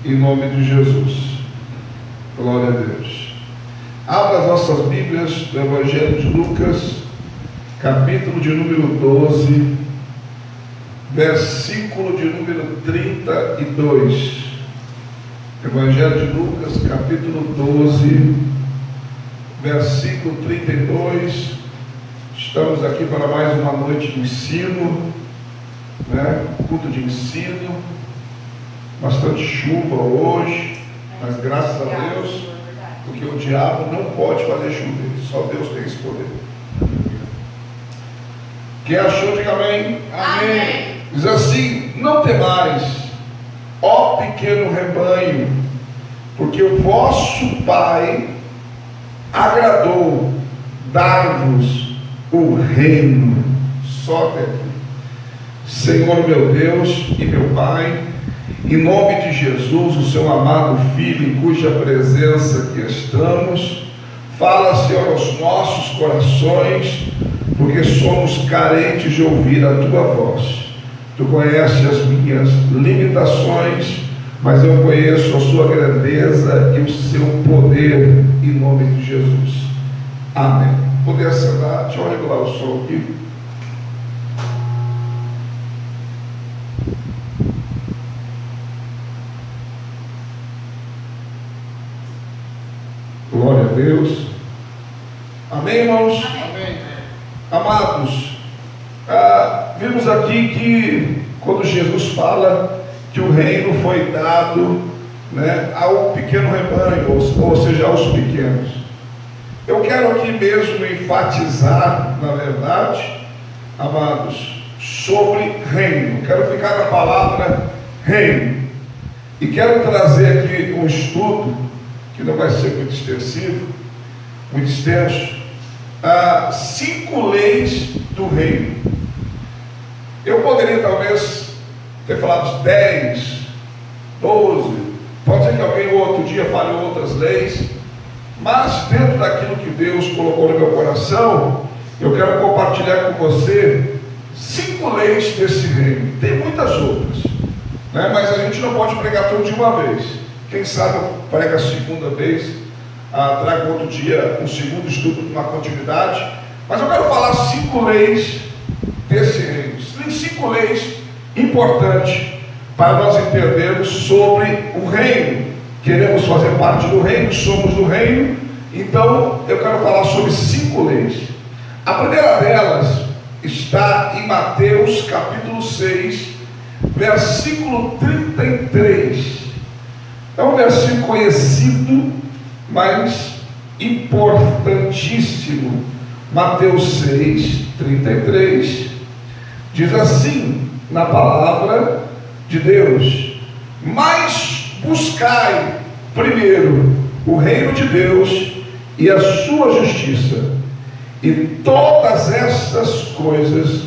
em nome de Jesus. Glória a Deus. Abra as nossas Bíblias do Evangelho de Lucas, capítulo de número 12, versículo de número 32. Evangelho de Lucas, capítulo 12, versículo 32. Estamos aqui para mais uma noite de ensino, culto de ensino. Bastante chuva hoje, mas graças a Deus, porque o diabo não pode fazer chover, só Deus tem esse poder. Quem achou, diga amém. Amém. Diz assim: não temais, ó pequeno rebanho, porque o vosso Pai agradou dar-vos o reino. Só até aqui. Senhor meu Deus e meu Pai, em nome de Jesus, o seu amado Filho, em cuja presença aqui estamos, fala, Senhor, aos nossos corações, porque somos carentes de ouvir a tua voz. Tu conheces as minhas limitações, mas eu conheço a sua grandeza e o seu poder, em nome de Jesus. Amém. Poder sentar, deixa eu regular o som aqui. Glória a Deus. Amém, irmãos? Amém. Amados, vimos aqui que quando Jesus fala que o reino foi dado ao pequeno rebanho, ou seja, aos pequenos. Eu quero aqui mesmo enfatizar, na verdade, amados, sobre reino. Quero ficar na palavra reino. E quero trazer aqui um estudo que não vai ser muito extensivo, muito extenso, 5 leis do reino. Eu poderia talvez ter falado 10, 12, pode ser que alguém outro dia fale outras leis, mas dentro daquilo que Deus colocou no meu coração, eu quero compartilhar com você 5 leis desse reino. Tem muitas outras, mas a gente não pode pregar tudo de uma vez. Quem sabe eu prego a segunda vez, trago outro dia um segundo estudo, uma continuidade. Mas eu quero falar 5 leis desse reino. Tem 5 leis importantes para nós entendermos sobre o reino. Queremos fazer parte do reino, somos do reino. Então eu quero falar sobre 5 leis. A primeira delas está em Mateus capítulo 6, versículo 33. É um versículo conhecido, mas importantíssimo. Mateus 6, 33 diz assim, na palavra de Deus: mas buscai primeiro o reino de Deus e a sua justiça, e todas estas coisas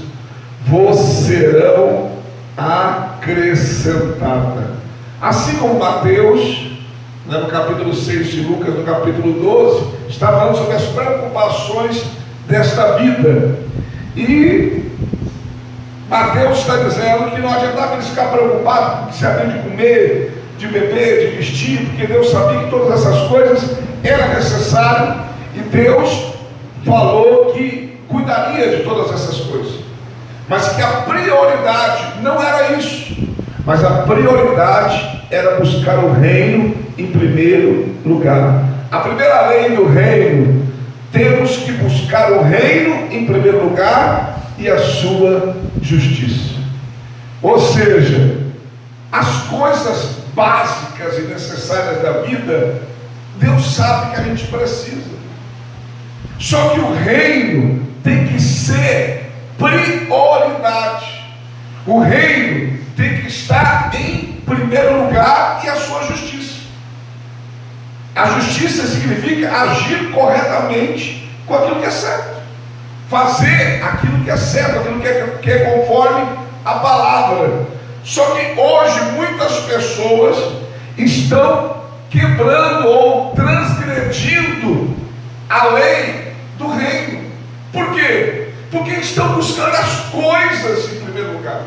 vos serão acrescentadas. Assim como Mateus, no capítulo 6 de Lucas, no capítulo 12, está falando sobre as preocupações desta vida. E Mateus está dizendo que não adiantava eles ficar preocupados com o que se havia de comer, de beber, de vestir, porque Deus sabia que todas essas coisas eram necessárias, e Deus falou que cuidaria de todas essas coisas, mas que a prioridade não era isso. Mas a prioridade era buscar o reino em primeiro lugar. A primeira lei do reino: temos que buscar o reino em primeiro lugar e a sua justiça. Ou seja, as coisas básicas e necessárias da vida, Deus sabe que a gente precisa. Só que o reino tem que ser prioridade. O reino tem que estar em primeiro lugar, e a sua justiça. A justiça significa agir corretamente com aquilo que é certo, fazer aquilo que é certo, aquilo que é conforme a palavra. Só que hoje muitas pessoas estão quebrando ou transgredindo a lei do reino. Por quê? Porque estão buscando as coisas em primeiro lugar.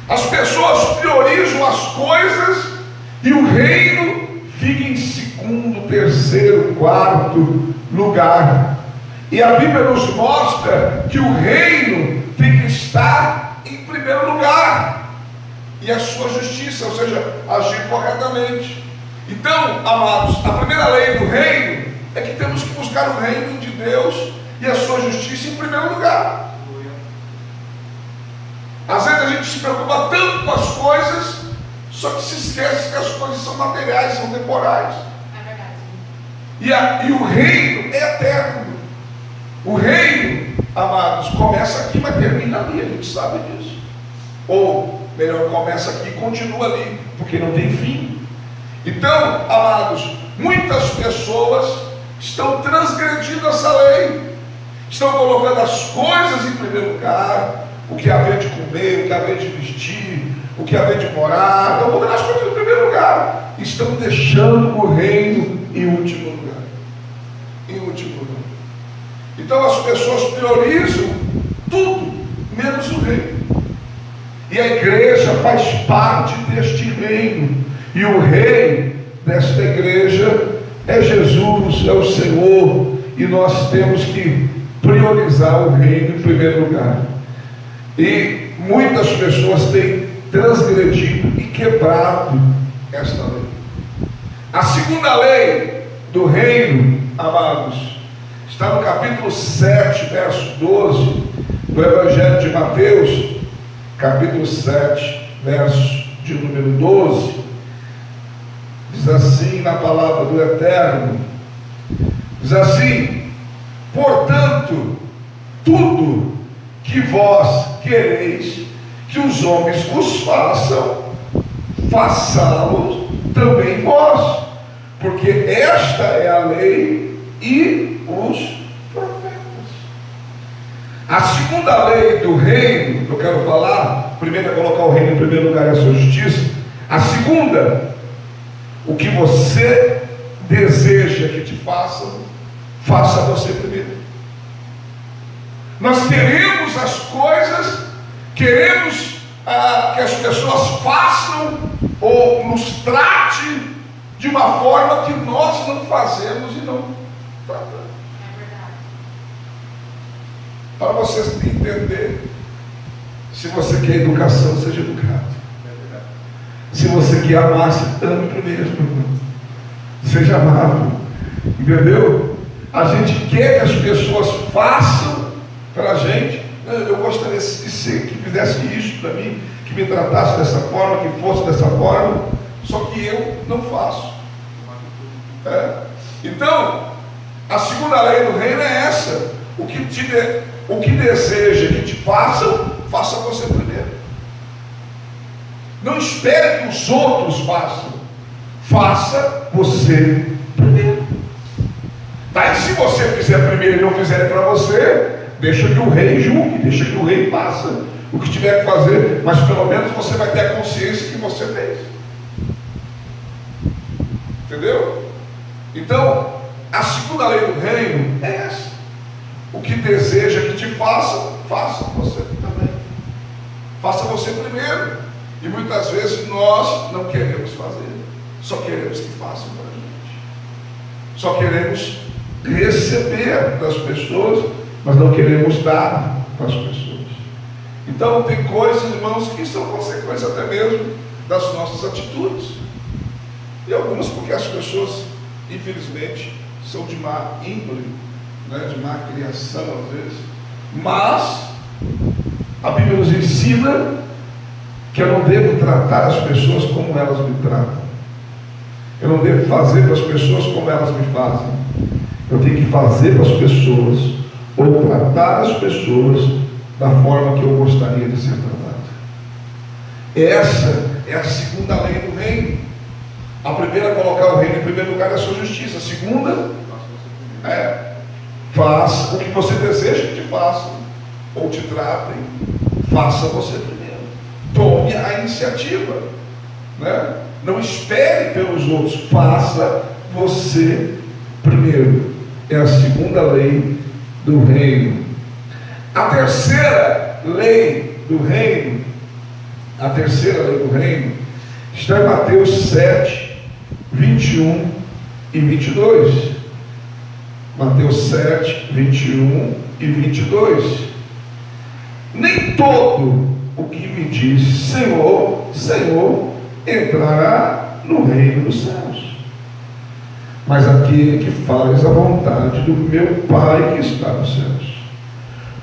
As pessoas priorizam as coisas E o reino fica em segundo, terceiro, quarto lugar. E a Bíblia nos mostra que o reino tem que estar em primeiro lugar, e a sua justiça, ou seja, agir corretamente. Então, amados, a primeira lei do reino é que temos que buscar o reino de Deus e a sua justiça em primeiro lugar. Às vezes a gente se preocupa tanto com as coisas, só que se esquece que as coisas são materiais, são temporais. É verdade. E o reino é eterno. O reino, amados, começa aqui, mas termina ali, a gente sabe disso. Ou, melhor, começa aqui e continua ali, porque não tem fim. Então, amados, muitas pessoas estão transgredindo essa lei, estão colocando as coisas em primeiro lugar, o que haver de comer, o que haver de vestir, o que haver de morar, estão colocando as coisas em primeiro lugar, estão deixando o reino em último lugar. Em último lugar. Então as pessoas priorizam tudo, menos o reino. E a igreja faz parte deste reino. E o rei desta igreja é Jesus, é o Senhor. E nós temos que priorizar o reino em primeiro lugar. E muitas pessoas têm transgredido e quebrado esta lei. A segunda lei do reino, amados, está no capítulo 7, verso 12 do Evangelho de Mateus, capítulo 7, verso de número 12. Diz assim na palavra do Eterno, diz assim: portanto, tudo que vós quereis que os homens vos façam, façá-los também vós, porque esta é a lei e os profetas. A segunda lei do reino, que eu quero falar, a primeira é colocar o reino em primeiro lugar e a sua justiça. A segunda, o que você deseja que te façam, faça você primeiro. Nós queremos as coisas, queremos que as pessoas façam ou nos trate de uma forma que nós não fazemos e não tratamos. É verdade. Para vocês entenderem, se você quer educação, seja educado. É verdade. Se você quer amar, ame primeiro. Seja amável. Entendeu? A gente quer que as pessoas façam para a gente. Eu gostaria de ser que fizesse isso para mim, que me tratasse dessa forma, que fosse dessa forma, só que eu não faço. Então, a segunda lei do reino é essa: o que deseja que te façam, faça você primeiro. Não espere que os outros façam, faça você primeiro. Daí, se você fizer primeiro e não fizer para você, deixa que o rei julgue, deixa que o rei faça o que tiver que fazer, mas pelo menos você vai ter a consciência que você fez. Entendeu? Então, a segunda lei do reino é essa: o que deseja que te façam, faça você também. Faça você primeiro. E muitas vezes nós não queremos fazer, só queremos que façam para a gente, só queremos receber das pessoas, mas não queremos dar para as pessoas. Então tem coisas, irmãos, que são consequências até mesmo das nossas atitudes, e algumas porque as pessoas, infelizmente, são de má índole, né, de má criação às vezes. Mas a Bíblia nos ensina que eu não devo tratar as pessoas como elas me tratam, eu não devo fazer para as pessoas como elas me fazem. Eu tenho que fazer para as pessoas, ou tratar as pessoas da forma que eu gostaria de ser tratado. Essa é a segunda lei do reino. A primeira é colocar o reino em primeiro lugar, é a sua justiça. A segunda faça o que você deseja que te façam, ou te tratem, faça você primeiro. Tome a iniciativa, né? Não espere pelos outros, faça você primeiro. É a segunda lei do reino. A terceira lei do reino, Está em Mateus 7, 21 e 22. Mateus 7, 21 e 22. Nem todo o que me diz Senhor, Senhor, entrará no reino dos céus, mas aquele que faz a vontade do meu Pai que está nos céus.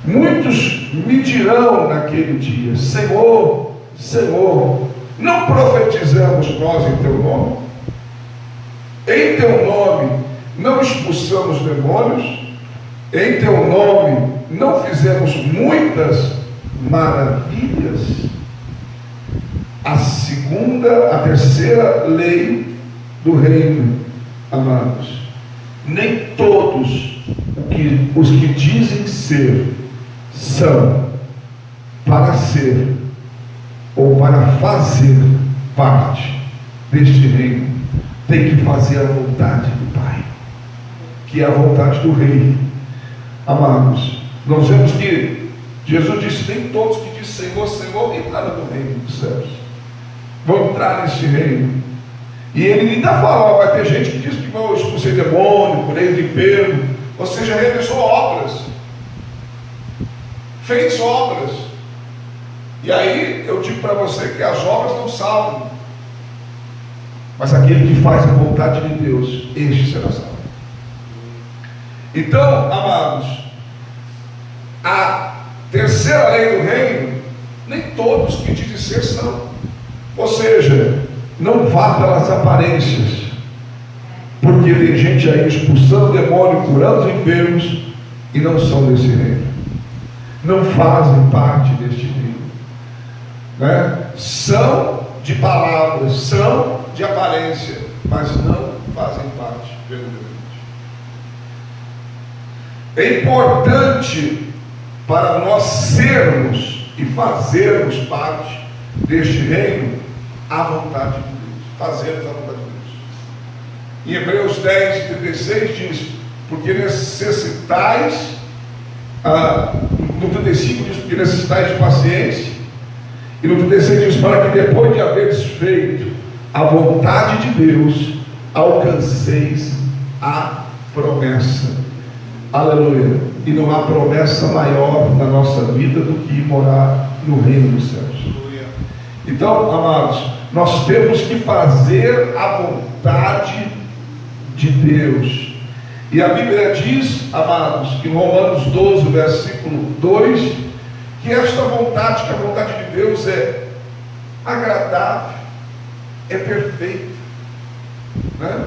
Muitos me dirão naquele dia: Senhor, Senhor, não profetizamos nós em teu nome? Em teu nome não expulsamos demônios? Em teu nome não fizemos muitas maravilhas? A terceira lei do reino, amados: nem todos os que dizem ser, são, para ser ou para fazer parte deste reino, tem que fazer a vontade do Pai, que é a vontade do Rei. Amados, nós vemos que Jesus disse: nem todos que dizem Senhor, Senhor, entraram no reino dos céus, vão entrar neste reino. E ele ainda fala: vai ter gente que diz que vão expulsar demônio, curei de enfermo, ou seja, realizou obras, fez obras. E aí eu digo para você que as obras não salvam, mas aquele que faz a vontade de Deus, este será salvo. Então, amados, a terceira lei do reino, nem todos que dizem ser são. Ou seja, não vá pelas aparências, porque tem gente aí expulsando demônio, curando os enfermos, e não são desse reino, não fazem parte deste reino, né? São de palavras, são de aparência, mas não fazem parte verdadeiramente. É importante para nós sermos e fazermos parte deste reino a vontade de Deus, fazermos a vontade de Deus. Em Hebreus 10, 36 diz: porque necessitais, no 35 diz: porque necessitais de paciência, e no 36 diz: para que depois de haveres feito a vontade de Deus, alcanceis a promessa. Aleluia. E não há promessa maior na nossa vida do que morar no reino dos céus. Então, amados, nós temos que fazer a vontade de Deus. E a Bíblia diz, amados, em Romanos 12, versículo 2, que esta vontade, que a vontade de Deus é agradável, é perfeita, né?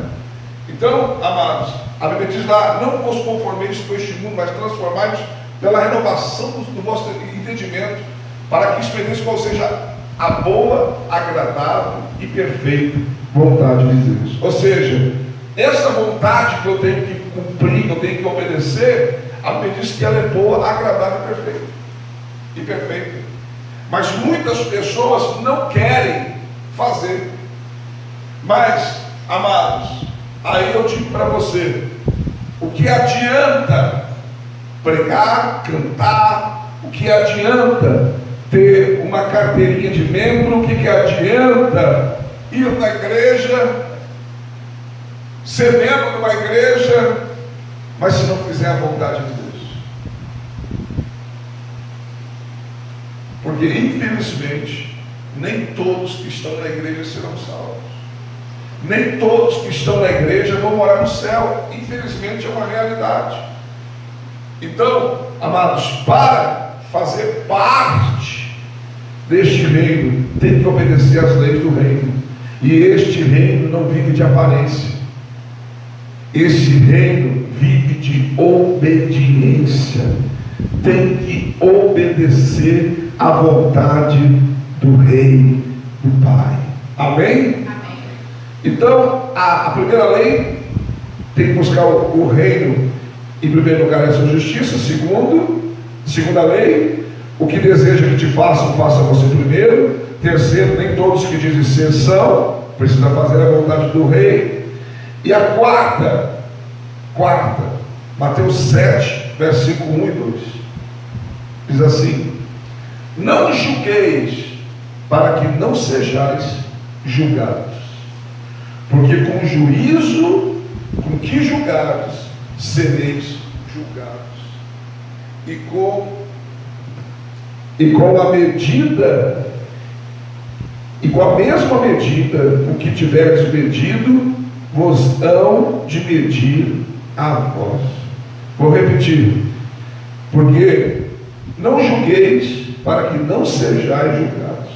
Então, amados, a Bíblia diz lá: não vos conformeis com este mundo, mas transformai-vos pela renovação do vosso entendimento, para que experimenteis qual seja a boa, agradável e perfeita vontade de Deus. Ou seja, essa vontade que eu tenho que cumprir, que eu tenho que obedecer, a Bíblia diz que ela é boa, agradável e perfeita. Mas muitas pessoas não querem fazer. Mas, amados, aí eu digo para você: o que adianta pregar, cantar? O que adianta ter uma carteirinha de membro? O que adianta ir na igreja, ser membro de uma igreja, mas se não fizer a vontade de Deus? Porque infelizmente nem todos que estão na igreja serão salvos, nem todos que estão na igreja vão morar no céu. Infelizmente é uma realidade. Então, amados, para fazer parte deste reino, tem que obedecer às leis do reino. E este reino não vive de aparência, este reino vive de obediência. Tem que obedecer à vontade do Rei, do Pai. Amém? Então, a primeira lei tem que buscar o reino em primeiro lugar, é a sua justiça. Segunda lei: o que deseja que te façam, faça você primeiro. Terceiro: nem todos que dizem ser são, precisa fazer a vontade do rei. E a quarta, Mateus 7, versículo 1 e 2, diz assim: não julgueis, para que não sejais julgados. Porque com o juízo com que julgados, sereis julgados. E com a medida, e com a mesma medida com que tiveres medido, vos hão de medir a vós. Vou repetir. Porque não julgueis para que não sejais julgados.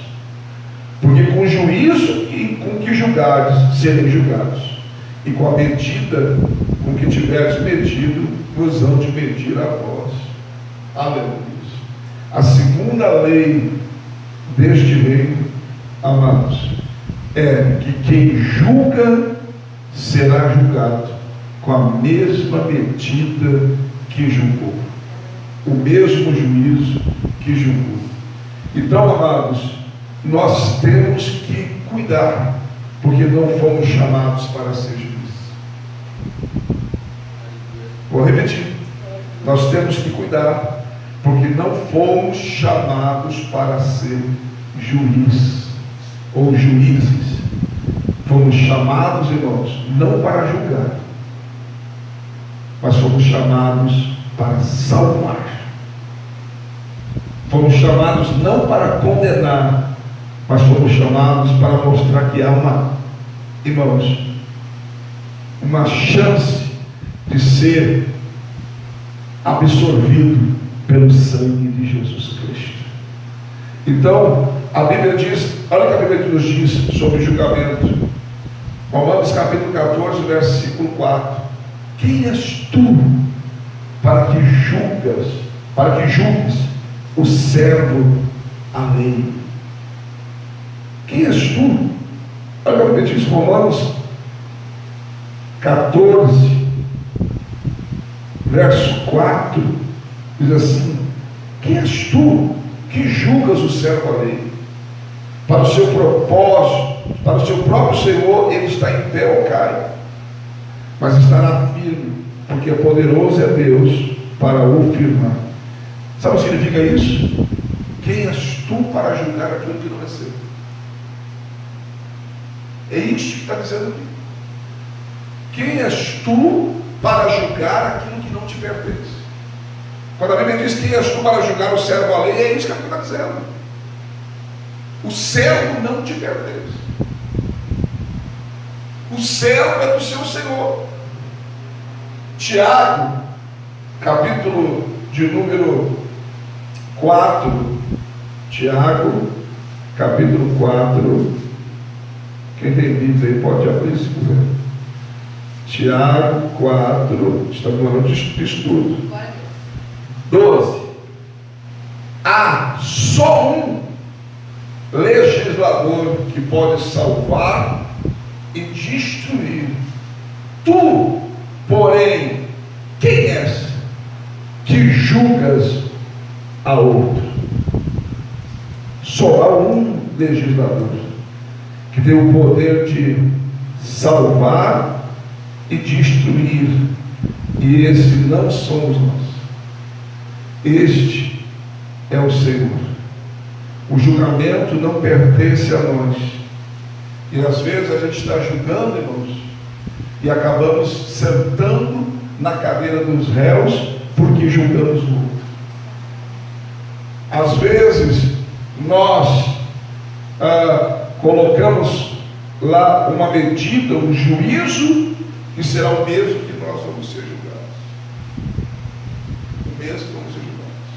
Porque com o juízo e com que julgares, sereis julgados. E com a medida com que tiveres medido, vos hão de medir a vós. Aleluia. A segunda lei deste reino, amados, é que quem julga será julgado com a mesma medida que julgou, o mesmo juízo que julgou. Então, amados, nós temos que cuidar, porque não fomos chamados para ser juízes. Vou repetir. Nós temos que cuidar, porque não fomos chamados para ser juiz ou juízes. Fomos chamados, irmãos, não para julgar, mas fomos chamados para salvar. Fomos chamados não para condenar, mas fomos chamados para mostrar que há irmãos, uma chance de ser absorvido pelo sangue de Jesus Cristo. Então, a Bíblia diz, olha o que a Bíblia nos diz sobre julgamento. Romanos capítulo 14, versículo 4. Quem és tu para que julgues o servo alheio? Quem és tu? Olha o que a Bíblia diz, Romanos 14, verso 4, diz assim: quem és tu que julgas o servo alheio? Para o seu propósito, para o seu próprio Senhor, ele está em pé ou cai, mas estará firme, porque poderoso é Deus para o firmar. Sabe o que significa isso? Quem és tu para julgar aquilo que não é seu? É isso que está dizendo aqui. Quem és tu para julgar aquilo que não te pertence? Quando a Bíblia diz quem és tu para julgar o servo alheio, é isso que a Bíblia está dizendo. O servo não te pertence. O servo é do seu Senhor. Tiago, capítulo de número 4. Tiago, capítulo 4. Quem tem Bíblia aí pode abrir se quiser. Tiago 4, estamos falando de estudo. 12. Há só um legislador que pode salvar e destruir. Tu, porém, quem és que julgas a outro? Só há um legislador que tem o poder de salvar e destruir, e esse não somos nós. Este é o Senhor. O julgamento não pertence a nós. E às vezes a gente está julgando, irmãos, e acabamos sentando na cadeira dos réus porque julgamos o outro. Às vezes nós colocamos lá uma medida, um juízo, que será o mesmo que nós vamos ser julgados. O mesmo que vamos ser julgados.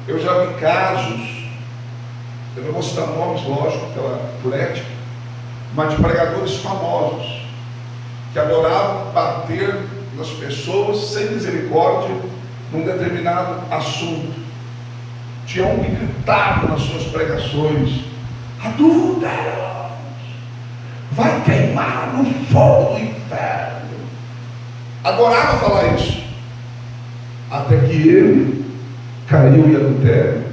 Eu já vi casos, eu não vou citar nomes, lógico, por ética, mas de pregadores famosos que adoravam bater nas pessoas sem misericórdia num determinado assunto. Tinha um que gritava nas suas pregações: adúlteros, vai queimar no fogo do inferno. Adorava falar isso, até que ele caiu em adultério.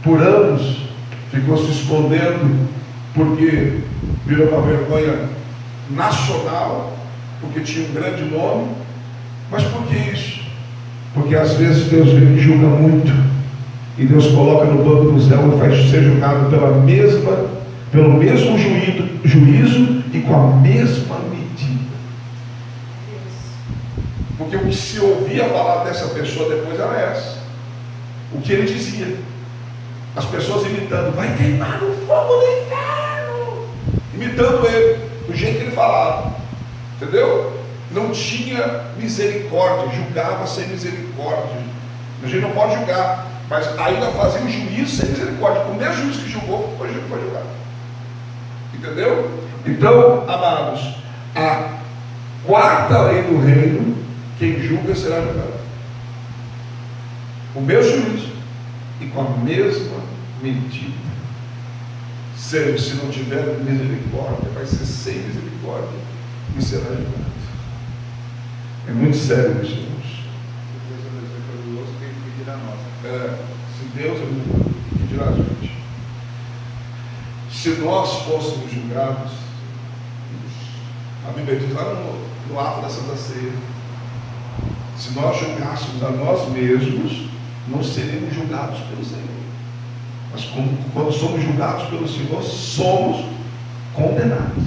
Por anos ficou se escondendo, porque virou uma vergonha nacional, porque tinha um grande nome. Mas por que isso? Porque às vezes Deus vem e julga muito, e Deus coloca no banco do céu e faz ser julgado pelo mesmo juízo e com a mesma medida. Porque o que se ouvia falar dessa pessoa depois era essa. O que ele dizia. As pessoas imitando, vai queimar no fogo do inferno. Imitando ele, do jeito que ele falava. Entendeu? Não tinha misericórdia, julgava sem misericórdia. A gente não pode julgar, mas ainda fazia o juízo sem misericórdia. O mesmo juiz que julgou, hoje não pode julgar. Entendeu? Então, amados, a quarta lei do reino, quem julga será julgado. O meu juízo e com a mesma medida. Se não tiver misericórdia, vai ser sem misericórdia e será julgado. É muito sério isso, irmãos. Se Deus é misericordioso, que dirá a gente? Se nós fôssemos julgados, a Bíblia diz lá no ato da Santa Ceia, se nós julgássemos a nós mesmos, não seríamos julgados pelo Senhor. Mas quando somos julgados pelo Senhor, somos condenados.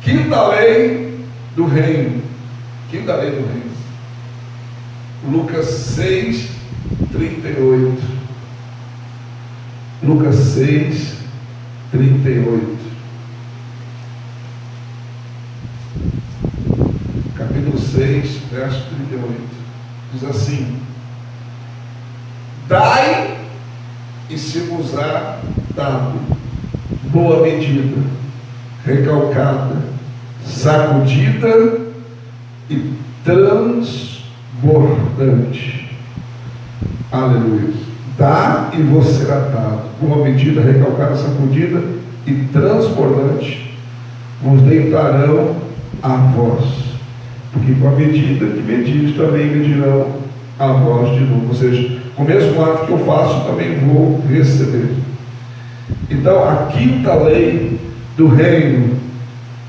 Quinta lei do reino. Quinta lei do reino. Lucas 6, 38. Lucas 6, 38. Capítulo 6, verso 38. Diz assim: dai e se vos há dado, boa medida, recalcada, sacudida e transbordante. Aleluia. Dá e vos será dado, boa medida, recalcada, sacudida e transbordante vos deitarão a vós. Porque com a medida que medis, também medirão a vós de novo. Ou seja, com o mesmo ato que eu faço, também vou receber. Então, a quinta lei do reino,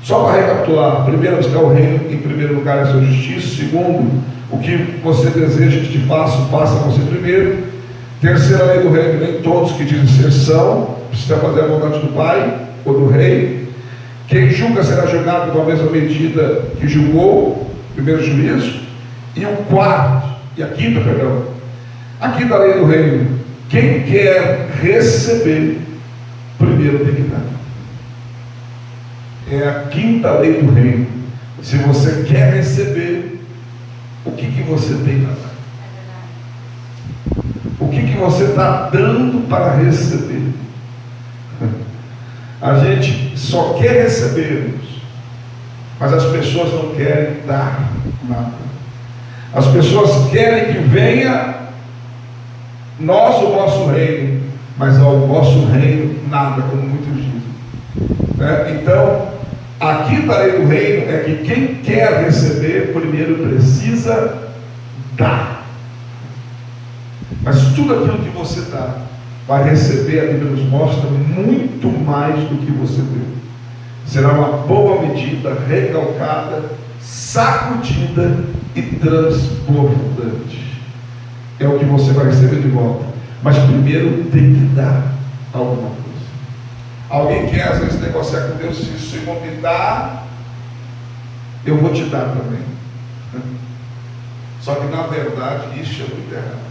só para recapitular: primeiro, buscar o reino, em primeiro lugar, é a sua justiça. Segundo, o que você deseja que te faça, faça você primeiro. Terceira lei do reino: nem todos que dizem ser são, precisa fazer a vontade do Pai ou do Rei. Quem julga será julgado com a mesma medida que julgou. Primeiro juízo. E o quarto, e a quinta, perdão, a quinta lei do reino: quem quer receber, primeiro tem que dar. É a quinta lei do reino. Se você quer receber, o que você tem para dar? O que você está dando para receber? A gente só quer receber, mas as pessoas não querem dar nada. As pessoas querem que venha o vosso reino, mas ao vosso reino nada, como muitos dizem. Então, a quinta lei do reino é que quem quer receber, primeiro precisa dar. Mas tudo aquilo que você dá, vai receber, a Bíblia nos mostra, muito mais do que você deu. Será uma boa medida, recalcada, sacudida e transbordante. É o que você vai receber de volta. Mas primeiro tem que dar alguma coisa. Alguém quer às vezes negociar com Deus: se o Senhor me dá, eu vou te dar também. Só que na verdade isso é muito errado.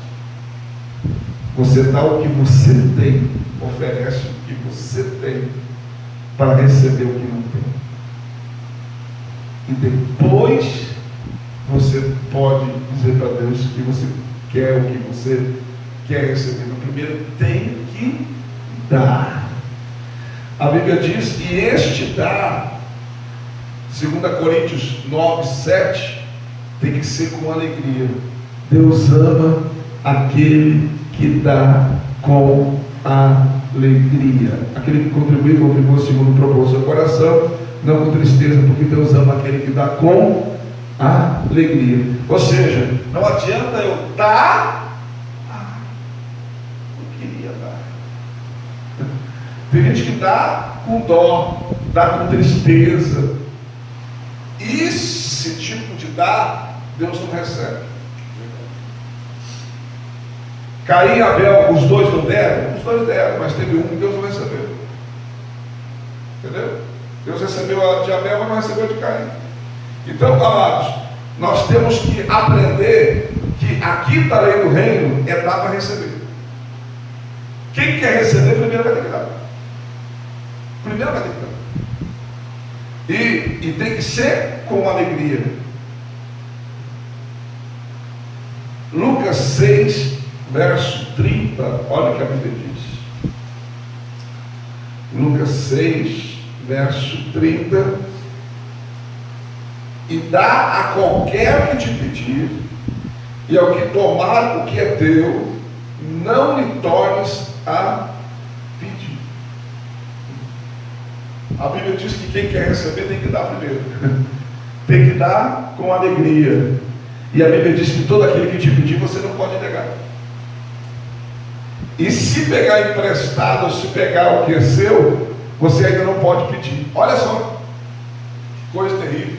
Você dá o que você tem, oferece o que você tem, para receber o que não tem. E depois você pode dizer para Deus que você quer o que você quer receber. Mas primeiro tem que dar. A Bíblia diz: e este dar, 2 Coríntios 9, 7, tem que ser com alegria. Deus ama aquele que dá com alegria. Aquele que contribui segundo propôs seu coração, não com tristeza, porque Deus ama aquele que dá com alegria. Ou seja, não adianta eu dar, eu queria dar. Tem gente que dá com dó, dá com tristeza. Esse tipo de dar, Deus não recebe. Caim e Abel, os dois não deram? Os dois deram, mas teve um que Deus não recebeu. Entendeu? Deus recebeu a de Abel, mas não recebeu de Caim. Então, amados, nós temos que aprender que a quinta lei do reino é dar para receber. Quem quer receber, primeiro vai ter que dar. Primeiro vai ter que dar. E tem que ser com alegria. Lucas 6, verso 30, olha o que a Bíblia diz. Lucas 6, verso 30. E dá a qualquer que te pedir, e ao que tomar o que é teu, não lhe tornes a pedir. A Bíblia diz que quem quer receber tem que dar primeiro. Tem que dar com alegria. E a Bíblia diz que todo aquele que te pedir, você não pode negar. E se pegar emprestado, ou se pegar o que é seu, você ainda não pode pedir. Olha só, que coisa terrível.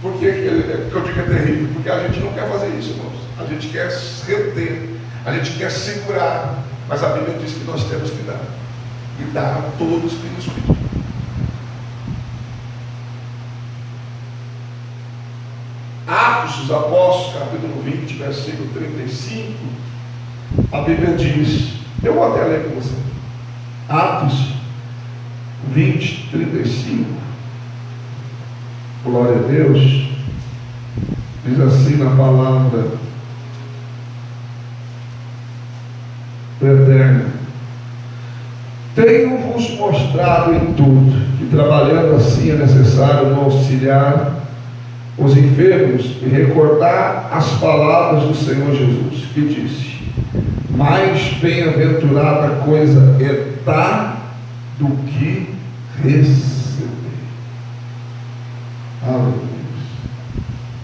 Por que eu digo que é terrível? Porque a gente não quer fazer isso, irmãos. A gente quer reter, a gente quer segurar. Mas a Bíblia diz que nós temos que dar. E dar a todos que nos pedirem. Atos dos Apóstolos, capítulo 20, versículo 35, a Bíblia diz, eu vou até ler com você. Atos 20, 35. Glória a Deus. Diz assim na palavra eterna: tenho-vos mostrado em tudo que trabalhando assim é necessário não auxiliar os enfermos e recordar as palavras do Senhor Jesus, que disse: mais bem-aventurada coisa é dar do que receber. Aleluia.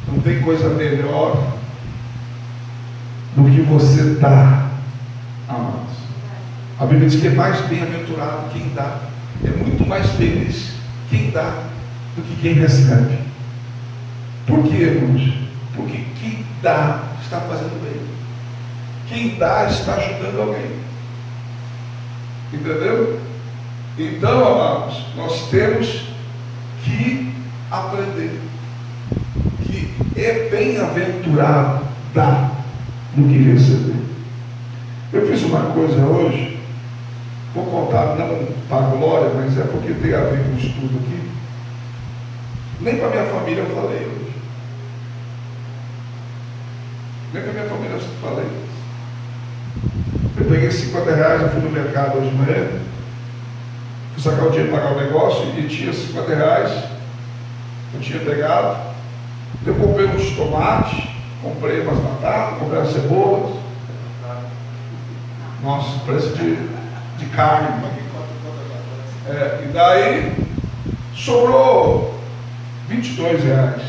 Não tem coisa melhor do que você dar, amados. A Bíblia diz que é mais bem-aventurado quem dá. É muito mais feliz quem dá do que quem recebe. Por quê, irmãos? Porque quem dá está fazendo bem. Quem dá está ajudando alguém. Entendeu? Então, amados, nós temos que aprender que é bem-aventurado dar do que receber. Eu fiz uma coisa hoje, vou contar não para a glória, mas é porque tem a ver com o estudo aqui. Nem para minha família eu falei hoje. Nem para minha família eu falei. Eu peguei R$50, eu fui no mercado hoje de manhã, fui sacar o dinheiro para pagar o negócio e tinha R$50. Eu tinha pegado, eu comprei uns tomates, comprei umas batatas, comprei as cebolas. Nossa, preço de carne. E daí sobrou R$22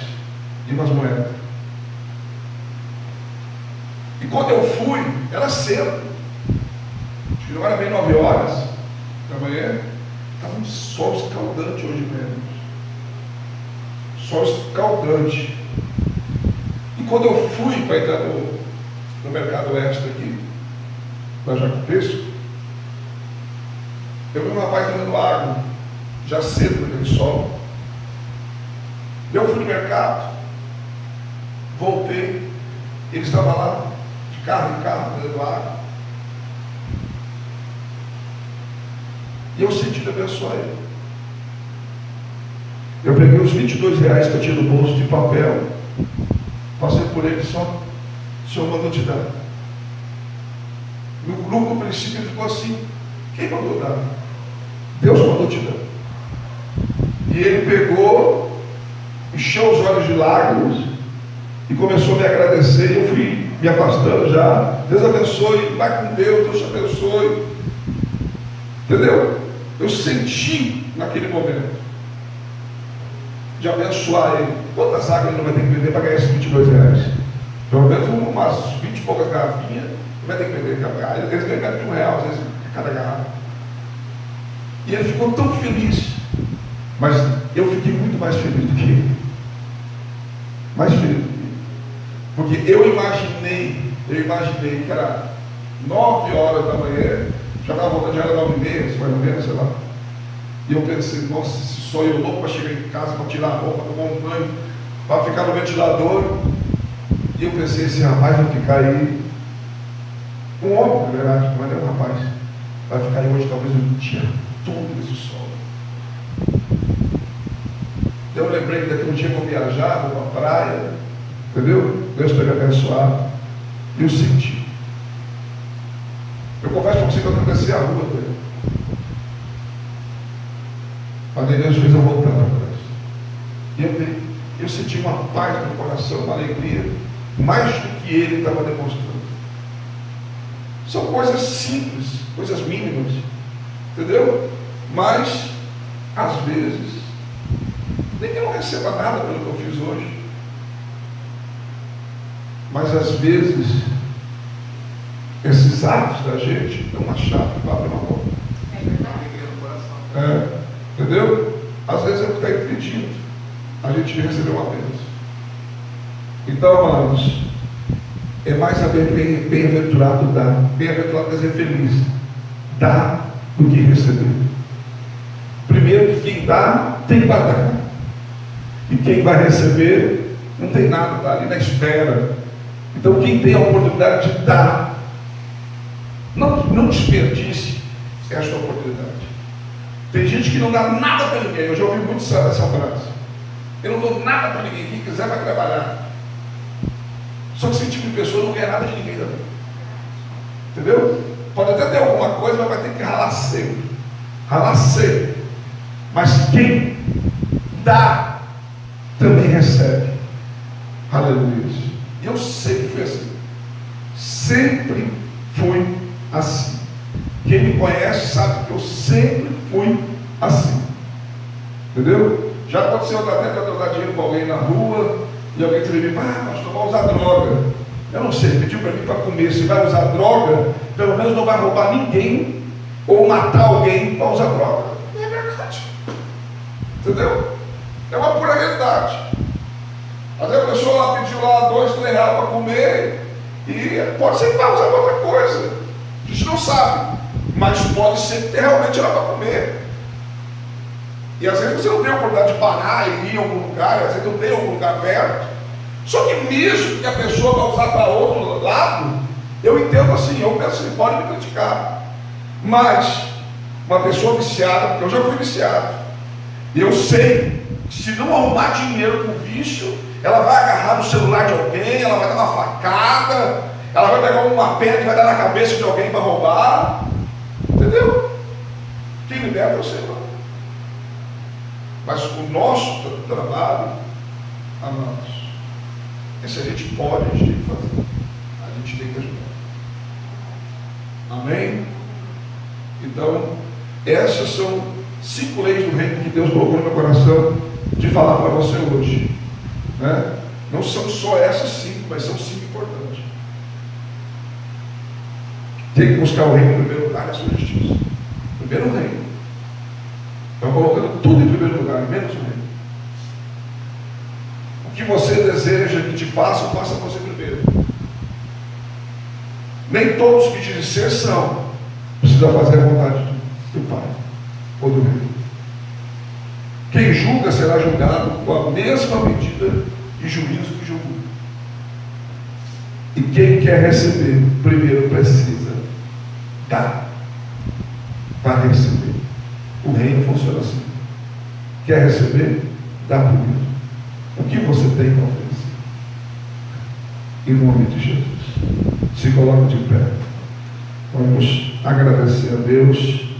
de umas moedas. E quando eu fui, era cedo. Acho que não era bem 9 horas da manhã. Estava um sol escaldante hoje mesmo. Sol escaldante. E quando eu fui para entrar no mercado oeste aqui, na Jacopesco, eu vi um rapaz vendendo água, já cedo naquele sol. Eu fui no mercado, voltei, ele estava lá, de carro em carro, vendendo água. E eu senti de abençoar ele. Eu peguei os R$22 que eu tinha no bolso de papel, passei por ele só, o Senhor mandou te dar. No princípio ele ficou assim: quem mandou dar? Deus mandou te dar. E ele pegou, encheu os olhos de lágrimas e começou a me agradecer. E eu fui me afastando já. Deus abençoe, vai com Deus, Deus te abençoe. Entendeu? Eu senti naquele momento de abençoar ele. Quantas águas ele não vai ter que vender para ganhar esses R$22? Pelo menos umas 20 e poucas garrafinhas ele vai ter que vender. Eles ganham R$1 às vezes cada garrafa. E ele ficou tão feliz. Mas eu fiquei muito mais feliz do que ele. Mais feliz do que ele. Porque eu imaginei eu imaginei que era 9 horas da manhã, já estava voltando, já era 9h30, mais ou menos, sei lá. E eu pensei, nossa, se sou eu louco para chegar em casa, para tirar a roupa, tomar um banho, para ficar no ventilador. E eu pensei, esse rapaz vai ficar aí, um homem, na verdade, mas não é um rapaz, vai ficar aí hoje talvez um dia todo nesse sol. Eu lembrei que daqui um dia eu vou viajar, vou para a praia, entendeu? Deus tem me abençoado. E eu senti. Eu confesso para você que eu atravessei a rua dele. Mas Deus fez eu voltar para trás. E eu senti uma paz no coração, uma alegria, mais do que ele estava demonstrando. São coisas simples, coisas mínimas, entendeu? Mas, às vezes, nem que eu não receba nada pelo que eu fiz hoje. Mas, às vezes, esses atos da gente dão uma chave para abrir uma porta. Entendeu? Às vezes é o que está impedindo a gente de receber uma bênção. Então, amados, é mais saber bem-aventurado dar. Bem-aventurado quer dizer feliz. Dar do que receber. Primeiro, que quem dá tem que dar. E quem vai receber não tem nada, está ali na espera. Então, quem tem a oportunidade de dar, não desperdice esta oportunidade. Tem gente que não dá nada para ninguém. Eu já ouvi muito essa frase. Eu não dou nada para ninguém. Quem quiser vai trabalhar. Só que esse tipo de pessoa não quer nada de ninguém também. Entendeu? Pode até ter alguma coisa, mas vai ter que ralar sempre. Ralar sempre. Mas quem dá, também recebe. Aleluia. E eu sempre fui assim. Sempre fui assim. Quem me conhece sabe que eu sempre fui assim. Entendeu? Já aconteceu até que eu dar dinheiro para alguém na rua e alguém disse para mim, pastor, vai usar droga. Eu não sei, pediu para mim para comer. Se vai usar droga, pelo menos não vai roubar ninguém ou matar alguém para usar droga. É verdade. Entendeu? É uma pura verdade. Às vezes a pessoa lá pediu lá 2, 3 reais para comer e pode ser que vai usar outra coisa. A gente não sabe. Mas pode ser que realmente ela vai comer. E às vezes você não tem a oportunidade de parar e ir em algum lugar, às vezes não tem algum lugar perto. Só que mesmo que a pessoa vai usar para outro lado, eu entendo assim, eu penso assim, pode me criticar. Mas uma pessoa viciada, porque eu já fui viciado, e eu sei que se não arrumar dinheiro com vício, ela vai agarrar no celular de alguém, ela vai dar uma facada, ela vai pegar uma pedra e vai dar na cabeça de alguém para roubar. Entendeu? Quem liberta é o Senhor. Mas o nosso trabalho, amados, é se a gente pode, a gente tem que fazer. A gente tem que ajudar. Amém? Então, essas são 5 leis do reino que Deus colocou no meu coração de falar para você hoje. Né? Não são só essas 5, mas são 5 importantes. Tem que buscar o reino em primeiro lugar, a sua justiça. Primeiro o reino. Estão colocando tudo em primeiro lugar, menos o reino. O que você deseja que te faça, faça você primeiro. Nem todos que dizem ser são. Precisa fazer a vontade do Pai ou do Reino. Quem julga será julgado com a mesma medida de juízo que julgou. E quem quer receber, primeiro precisa dar para receber. O reino funciona assim. Quer receber? Dá primeiro. O que você tem para oferecer? Em nome de Jesus. Se coloque de pé. Vamos agradecer a Deus.